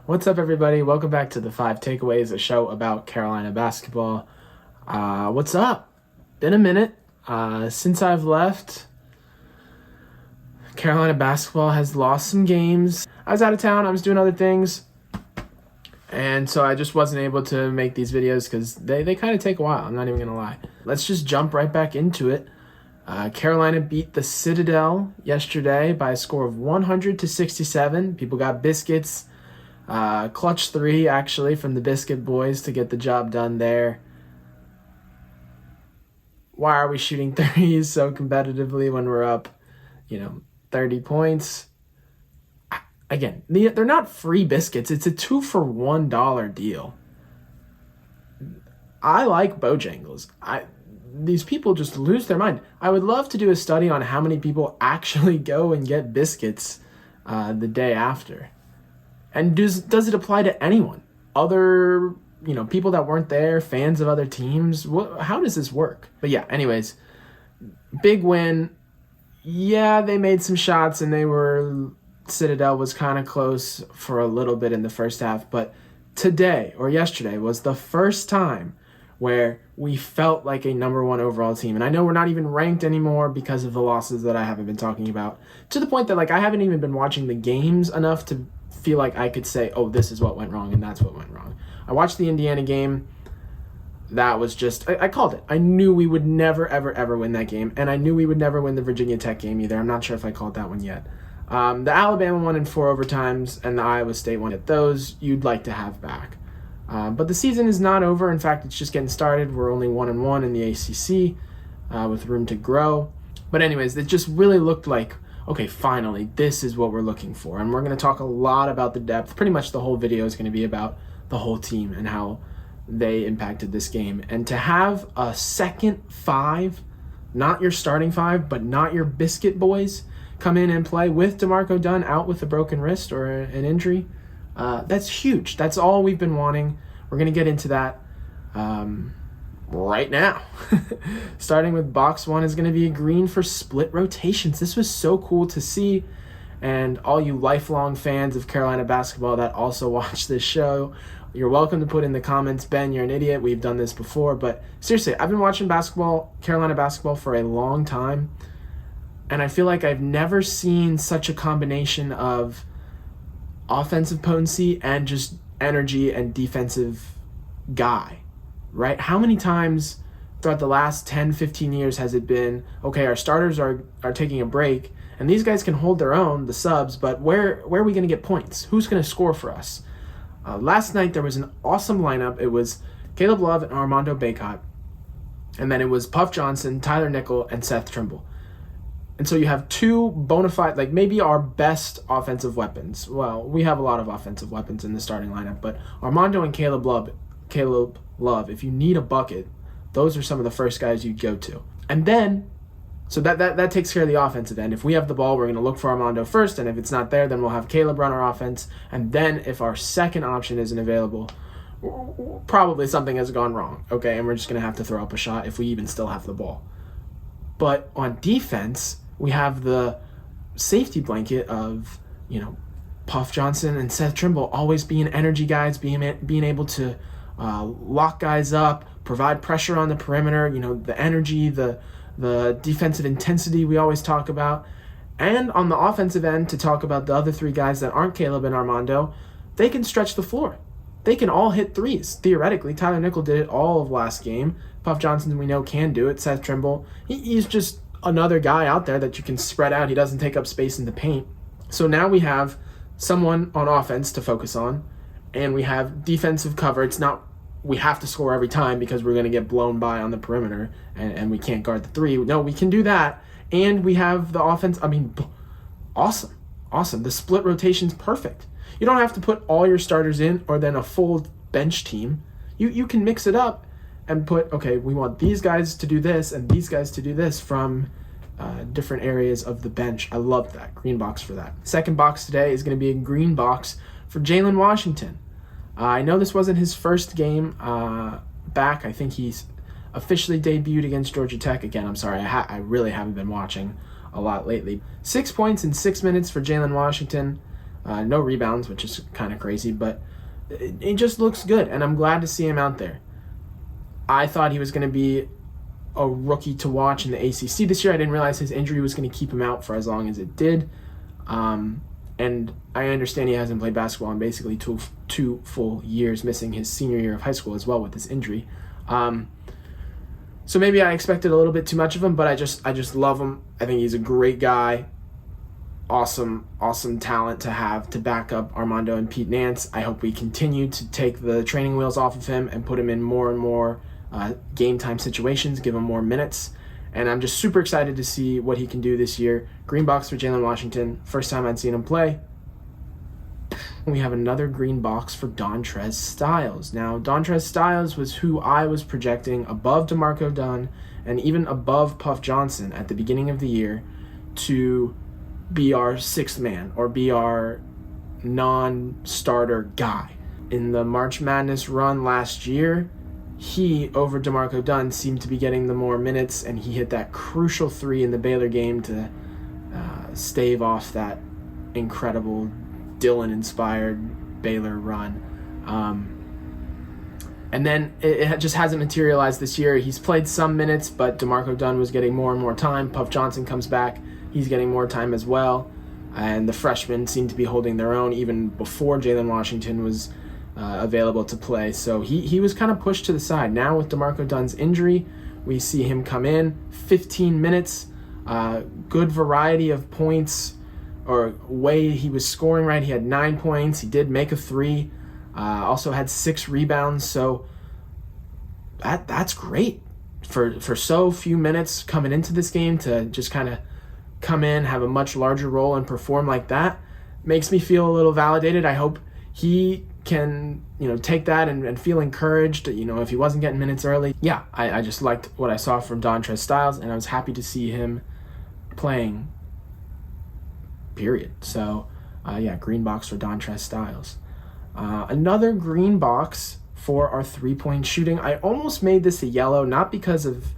What's up, everybody? Welcome back to the 5 Takeaways, a show about Carolina basketball. What's up? Been a minute since I've left. Carolina basketball has lost some games. I was out of town. I was doing other things. And so I just wasn't able to make these videos because they kind of take a while. I'm not even going to lie. Let's just jump right back into it. Carolina beat the Citadel yesterday by a score of 100-67. People got biscuits. Clutch 3 actually from the Biscuit Boys to get the job done there. Why are we shooting threes so competitively when we're up, 30 points? Again, they're not free biscuits. It's a $2-for-$1 deal. I like Bojangles. These people just lose their mind. I would love to do a study on how many people actually go and get biscuits the day after. And does it apply to anyone? Other, people that weren't there, fans of other teams? How does this work? But yeah, anyways, big win. Yeah, they made some shots and Citadel was kind of close for a little bit in the first half. But yesterday was the first time where we felt like a number 1 overall team. And I know we're not even ranked anymore because of the losses that I haven't been talking about. To the point that I haven't even been watching the games enough to feel like I could say, oh, this is what went wrong and that's what went wrong. I watched the Indiana game. That was just, I called it. I knew we would never, ever, ever win that game. And I knew we would never win the Virginia Tech game either. I'm not sure if I called that one yet. The Alabama one in 4 overtimes and the Iowa State one, those you'd like to have back. But the season is not over. In fact, it's just getting started. We're only 1-1 in the ACC with room to grow. But anyways, it just really looked like, okay, finally, this is what we're looking for. And we're going to talk a lot about the depth. Pretty much the whole video is going to be about the whole team and how they impacted this game. And to have a second 5, not your starting 5, but not your biscuit boys, come in and play with DeMarco Dunn out with a broken wrist or an injury, that's huge. That's all we've been wanting. We're going to get into that right now. Starting with box 1 is going to be a green for split rotations. This was so cool to see. And all you lifelong fans of Carolina basketball that also watch this show, you're welcome to put in the comments, Ben, you're an idiot. We've done this before. But seriously, I've been watching Carolina basketball for a long time. And I feel like I've never seen such a combination of offensive potency and just energy and defensive guy, right? How many times throughout the last 10, 15 years has it been, okay, our starters are taking a break, and these guys can hold their own, the subs, but where are we going to get points? Who's going to score for us? Last night there was an awesome lineup. It was Caleb Love and Armando Bacot, and then it was Puff Johnson, Tyler Nickel, and Seth Trimble. And so you have 2 bona fide, maybe our best offensive weapons. Well, we have a lot of offensive weapons in the starting lineup, but Armando and Caleb Love, if you need a bucket, those are some of the first guys you'd go to. And then, so that takes care of the offensive end. If we have the ball, we're going to look for Armando first, and if it's not there, then we'll have Caleb run our offense. And then if our second option isn't available, probably something has gone wrong, okay? And we're just going to have to throw up a shot if we even still have the ball. But on defense, we have the safety blanket of, Puff Johnson and Seth Trimble always being energy guys, being able to lock guys up, provide pressure on the perimeter, the energy, the defensive intensity we always talk about. And on the offensive end, to talk about the other 3 guys that aren't Caleb and Armando, they can stretch the floor. They can all hit threes, theoretically. Tyler Nickel did it all of last game. Puff Johnson, we know, can do it. Seth Trimble, he's just another guy out there that you can spread out. He doesn't take up space in the paint. So now we have someone on offense to focus on, and we have defensive cover. It's not we have to score every time because we're going to get blown by on the perimeter and we can't guard the 3. No, we can do that. And we have the offense. Awesome. The split rotation's perfect. You don't have to put all your starters in or then a full bench team. You can mix it up and put, okay, we want these guys to do this and these guys to do this from different areas of the bench. I love that. Green box for that. Second box today is going to be a green box for Jalen Washington. I know this wasn't his first game back. I think he's officially debuted against Georgia Tech. Again, I'm sorry, I really haven't been watching a lot lately. 6 points in 6 minutes for Jalen Washington. No rebounds, which is kind of crazy, but it just looks good, and I'm glad to see him out there. I thought he was going to be a rookie to watch in the ACC this year. I didn't realize his injury was going to keep him out for as long as it did. And I understand he hasn't played basketball in basically two full years, missing his senior year of high school as well with this injury. So maybe I expected a little bit too much of him, but I just love him. I think he's a great guy. Awesome talent to have to back up Armando and Pete Nance. I hope we continue to take the training wheels off of him and put him in more and more game time situations, give him more minutes. And I'm just super excited to see what he can do this year. Green box for Jalen Washington. First time I'd seen him play. We have another green box for Dontrez Styles. Now, Dontrez Styles was who I was projecting above DeMarco Dunn and even above Puff Johnson at the beginning of the year to be our sixth man or be our non-starter guy. In the March Madness run last year, he, over DeMarco Dunn, seemed to be getting the more minutes, and he hit that crucial three in the Baylor game to stave off that incredible Dylan-inspired Baylor run. And then it just hasn't materialized this year. He's played some minutes, but DeMarco Dunn was getting more and more time. Puff Johnson comes back. He's getting more time as well. And the freshmen seem to be holding their own even before Jalen Washington was available to play. So he was kind of pushed to the side. Now with DeMarco Dunn's injury, we see him come in, 15 minutes, good variety of points or way he was scoring, right? He had 9 points. He did make a three, also had 6 rebounds. So that's great for so few minutes coming into this game to just kind of come in, have a much larger role and perform like that. Makes me feel a little validated. I hope he can, take that and feel encouraged, if he wasn't getting minutes early. Yeah, I just liked what I saw from Dontrez Styles, and I was happy to see him playing, period. So, green box for Dontrez Styles. Another green box for our three-point shooting. I almost made this a yellow, not because of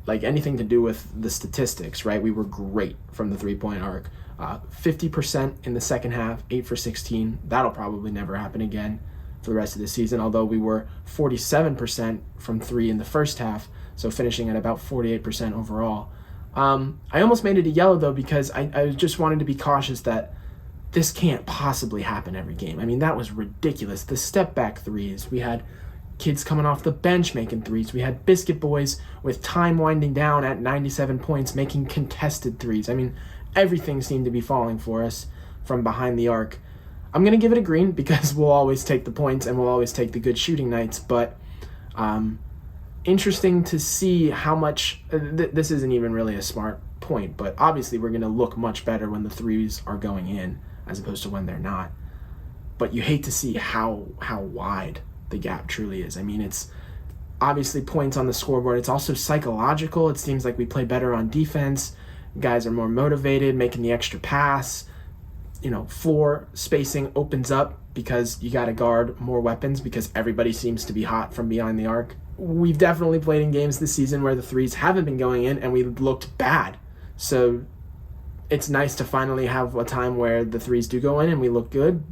anything to do with the statistics, right? We were great from the three-point arc. 50% in the second half, 8 for 16. That'll probably never happen again for the rest of the season, although we were 47% from three in the first half, so finishing at about 48% overall. I almost made it a yellow, though, because I just wanted to be cautious that this can't possibly happen every game. I mean, that was ridiculous. The step-back threes. We had kids coming off the bench making threes. We had Biscuit Boys with time winding down at 97 points making contested threes. I mean, everything seemed to be falling for us from behind the arc. I'm going to give it a green because we'll always take the points and we'll always take the good shooting nights, but interesting to see how much, this isn't even really a smart point, but obviously we're going to look much better when the threes are going in as opposed to when they're not. But you hate to see how wide the gap truly is. I mean, it's obviously points on the scoreboard. It's also psychological. It seems like we play better on defense. Guys are more motivated, making the extra pass. Floor spacing opens up because you got to guard more weapons because everybody seems to be hot from behind the arc. We've definitely played in games this season where the threes haven't been going in and we looked bad. So it's nice to finally have a time where the threes do go in and we look good.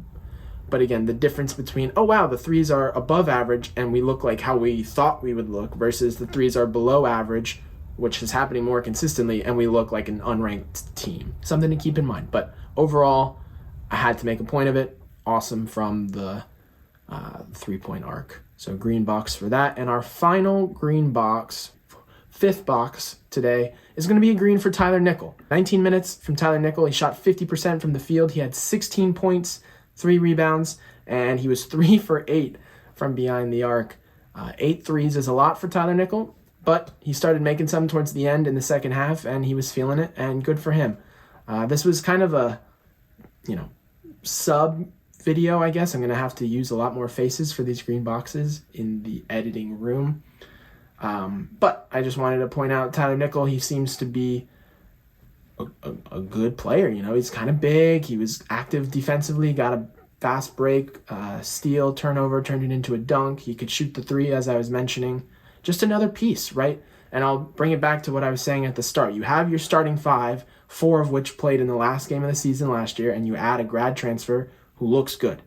But again, the difference between, oh wow, the threes are above average and we look like how we thought we would look versus the threes are below average, which is happening more consistently, and we look like an unranked team. Something to keep in mind. But overall, I had to make a point of it. Awesome from the three-point arc. So green box for that. And our final green box, fifth box today, is going to be a green for Tyler Nickel. 19 minutes from Tyler Nickel. He shot 50% from the field. He had 16 points, 3 rebounds, and he was 3 for 8 from behind the arc. 8 threes is a lot for Tyler Nickel, but he started making some towards the end in the second half, and he was feeling it, and good for him. This was kind of a, sub video, I guess. I'm going to have to use a lot more faces for these green boxes in the editing room. But I just wanted to point out Tyler Nickel, he seems to be a good player. He's kind of big. He was active defensively, got a fast break, steal, turnover, turned it into a dunk. He could shoot the three, as I was mentioning. Just another piece, right? And I'll bring it back to what I was saying at the start. You have your starting 5 4 of which played in the last game of the season last year, and you add a grad transfer who looks good.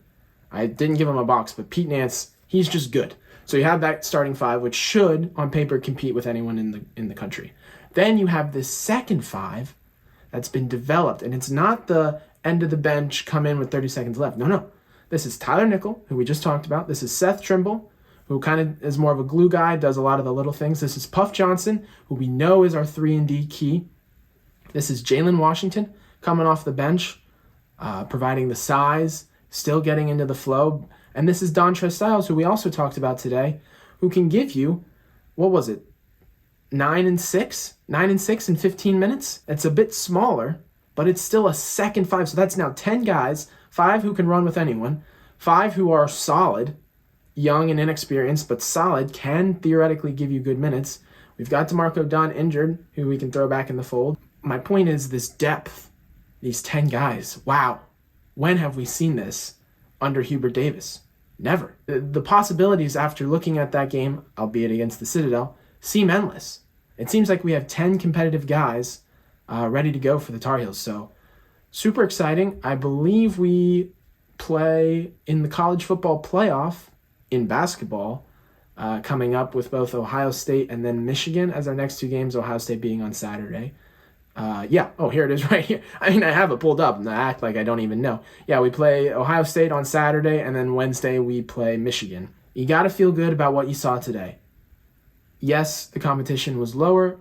I didn't give him a box, but Pete Nance, he's just good. So you have that starting 5, which should, on paper, compete with anyone in the country. Then you have this second 5 that's been developed, and it's not the end of the bench, come in with 30 seconds left. No. This is Tyler Nickel, who we just talked about. This is Seth Trimble, who kind of is more of a glue guy, does a lot of the little things. This is Puff Johnson, who we know is our 3-and-D key. This is Jalen Washington, coming off the bench, providing the size, still getting into the flow. And this is Dontre Styles, who we also talked about today, who can give you, 9 and 6 in 15 minutes. It's a bit smaller, but it's still a second 5. So that's now 10 guys, 5 who can run with anyone, 5 who are solid, young and inexperienced, but solid, can theoretically give you good minutes. We've got DeMarco Dunn injured, who we can throw back in the fold. My point is this depth, these 10 guys. Wow. When have we seen this under Hubert Davis? Never. The possibilities after looking at that game, albeit against the Citadel, seem endless. It seems like we have 10 competitive guys ready to go for the Tar Heels. So super exciting. I believe we play in the college football playoff in basketball coming up with both Ohio State and then Michigan as our next 2 games, Ohio State being on Saturday. Here it is right here. I have it pulled up and I act like I don't even know. Yeah, we play Ohio State on Saturday, and then Wednesday we play Michigan. You got to feel good about what you saw today. Yes, the competition was lower,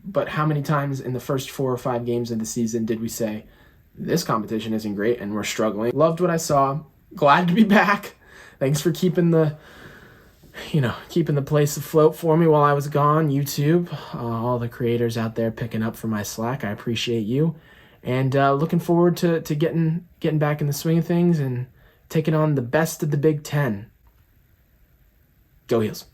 but how many times in the first 4 or 5 games of the season did we say, this competition isn't great and we're struggling? Loved what I saw. Glad to be back. Thanks for keeping the place afloat for me while I was gone. YouTube, all the creators out there picking up for my slack. I appreciate you. And looking forward to getting back in the swing of things and taking on the best of the Big Ten. Go Heels.